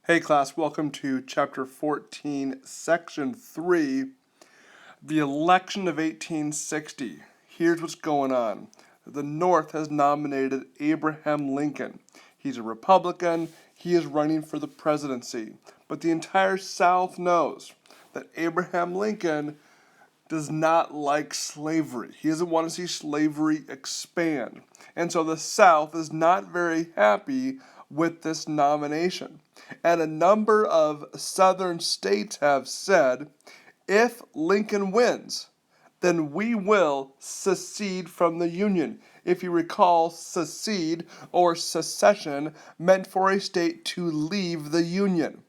Hey class, welcome to chapter 14, section 3, the election of 1860. Here's what's going on. The North has nominated Abraham Lincoln. He's a Republican, he is running for the presidency. But the entire South knows that Abraham Lincoln does not like slavery. He doesn't want to see slavery expand. And so the South is not very happy with this nomination. And a number of southern states have said, if Lincoln wins, then we will secede from the Union. If you recall, secede or secession meant for a state to leave the Union.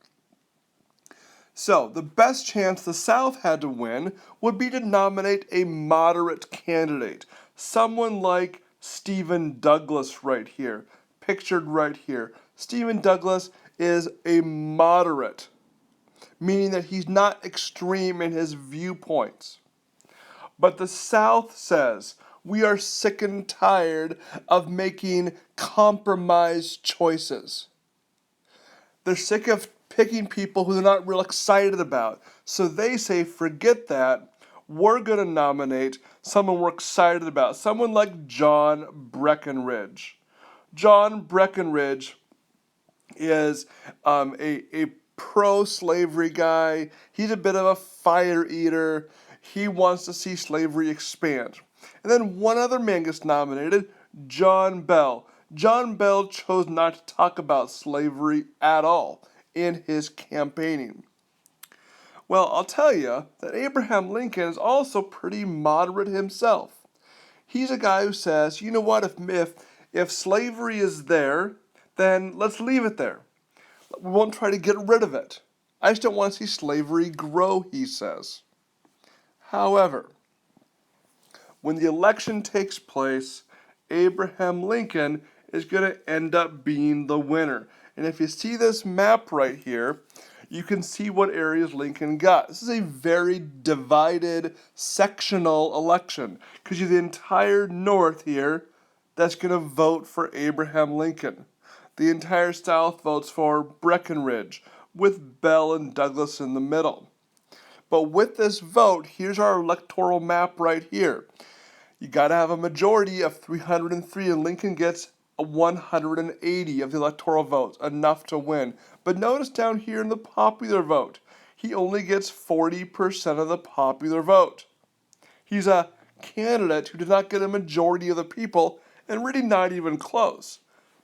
So, the best chance the South had to win would be to nominate a moderate candidate. Someone like Stephen Douglas right here, pictured right here. Stephen Douglas is a moderate, meaning that he's not extreme in his viewpoints. But the South says, we are sick and tired of making compromise choices. They're sick of picking people who they're not real excited about. So they say, forget that. We're going to nominate someone we're excited about. Someone like John Breckinridge. John Breckinridge is a pro-slavery guy. He's a bit of a fire eater. He wants to see slavery expand. And then one other man gets nominated, John Bell. John Bell chose not to talk about slavery at all in his campaigning. Well, I'll tell you that Abraham Lincoln is also pretty moderate himself. He's a guy who says, you know what, if slavery is there, then let's leave it there. We won't try to get rid of it. I just don't want to see slavery grow, he says. However, when the election takes place, Abraham Lincoln is going to end up being the winner. And if you see this map right here, you can see what areas Lincoln got. This is a very divided sectional election because you have the entire North here that's going to vote for Abraham Lincoln. The entire South votes for Breckinridge, with Bell and Douglas in the middle. But with this vote, here's our electoral map right here. You got to have a majority of 303, and Lincoln gets 180 of the electoral votes, enough to win. But notice down here in the popular vote, he only gets 40% of the popular vote. He's a candidate who did not get a majority of the people, and really not even close.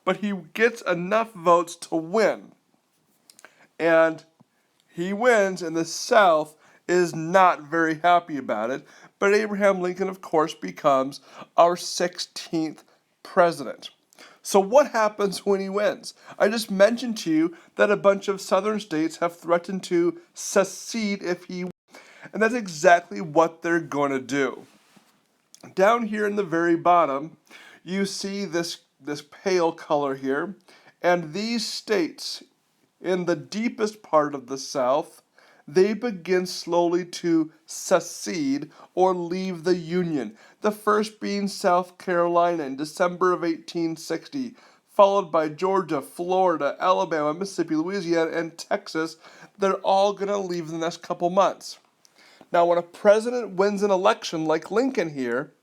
But he gets enough votes to win. And he wins, and the South is not very happy about it. But Abraham Lincoln, of course, becomes our 16th president. So what happens when he wins? I just mentioned to you that a bunch of southern states have threatened to secede if he wins. And that's exactly what they're going to do. Down here in the very bottom, you see this pale color here. And these states, in the deepest part of the South, they begin slowly to secede or leave the Union. The first being South Carolina in December of 1860, followed by Georgia, Florida, Alabama, Mississippi, Louisiana, and Texas. They're all going to leave in the next couple months. Now, when a president wins an election like Lincoln here,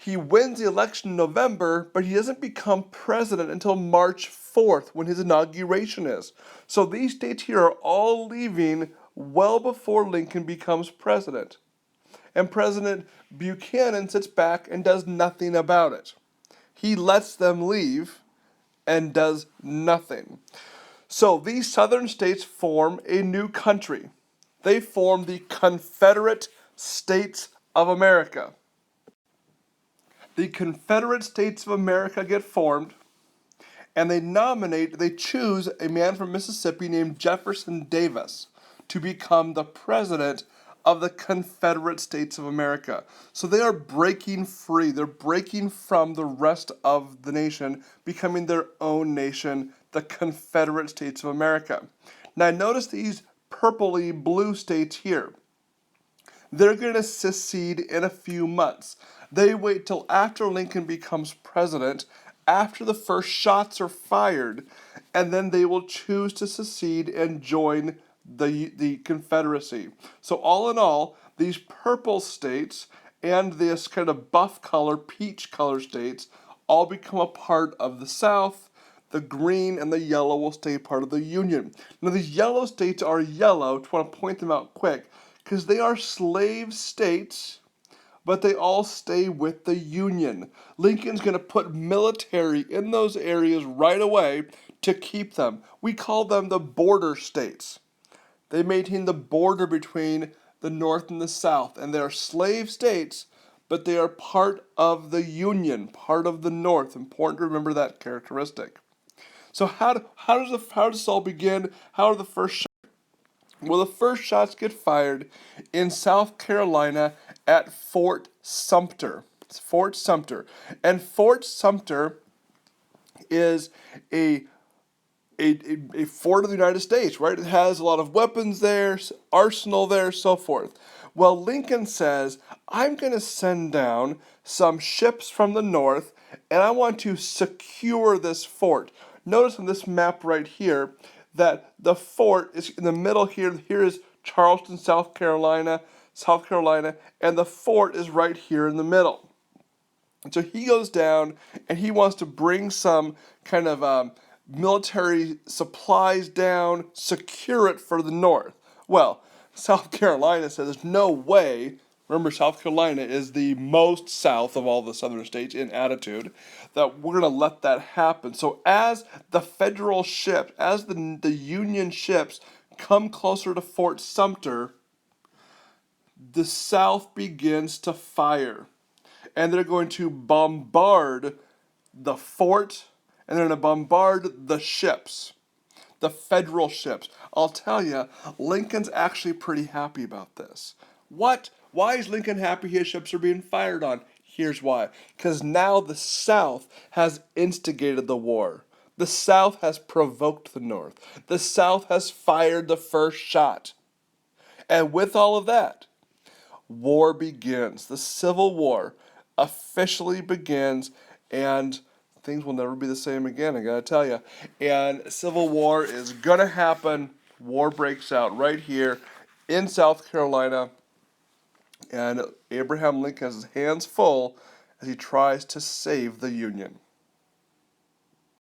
he wins the election in November, but he doesn't become president until March 4th when his inauguration is. So these states here are all leaving well before Lincoln becomes president. And President Buchanan sits back and does nothing about it. He lets them leave and does nothing. So these southern states form a new country. They form the Confederate States of America. The Confederate States of America get formed, and they choose a man from Mississippi named Jefferson Davis to become the president of the Confederate States of America. So they are breaking free. They're breaking from the rest of the nation, becoming their own nation, the Confederate States of America. Now notice these purpley blue states here. They're going to secede in a few months. They wait till after Lincoln becomes president, after the first shots are fired, and then they will choose to secede and join the Confederacy. So all in all, these purple states and this kind of buff color, peach color states all become a part of the South. The green and the yellow will stay part of the Union. Now these yellow states are yellow, I want to point them out quick, because they are slave states, but they all stay with the Union. Lincoln's going to put military in those areas right away to keep them. We call them the border states. They maintain the border between the North and the South, and they are slave states, but they are part of the Union, part of the North. Important to remember that characteristic. So how does this all begin? How are the first shots? Well, the first shots get fired in South Carolina at Fort Sumter. It's Fort Sumter, and Fort Sumter is a fort of the United States, right? It has a lot of weapons there, arsenal there, so forth. Well, Lincoln says, I'm going to send down some ships from the north, and I want to secure this fort. Notice on this map right here that the fort is in the middle here. Here is Charleston, South Carolina, and the fort is right here in the middle. And so he goes down and he wants to bring some kind of military supplies down, secure it for the North. Well, South Carolina says there's no way. Remember, South Carolina is the most south of all the southern states in attitude, that we're going to let that happen. So as the federal ships, as the Union ships come closer to Fort Sumter, the South begins to fire. And they're going to bombard the fort, and they're going to bombard the ships, the federal ships. I'll tell you, Lincoln's actually pretty happy about this. What? Why is Lincoln happy his ships are being fired on? Here's why. Because now the South has instigated the war. The South has provoked the North. The South has fired the first shot. And with all of that, war begins. The Civil War officially begins, and things will never be the same again, I gotta tell you. And Civil War is gonna happen. War breaks out right here in South Carolina, and Abraham Lincoln has his hands full as he tries to save the Union.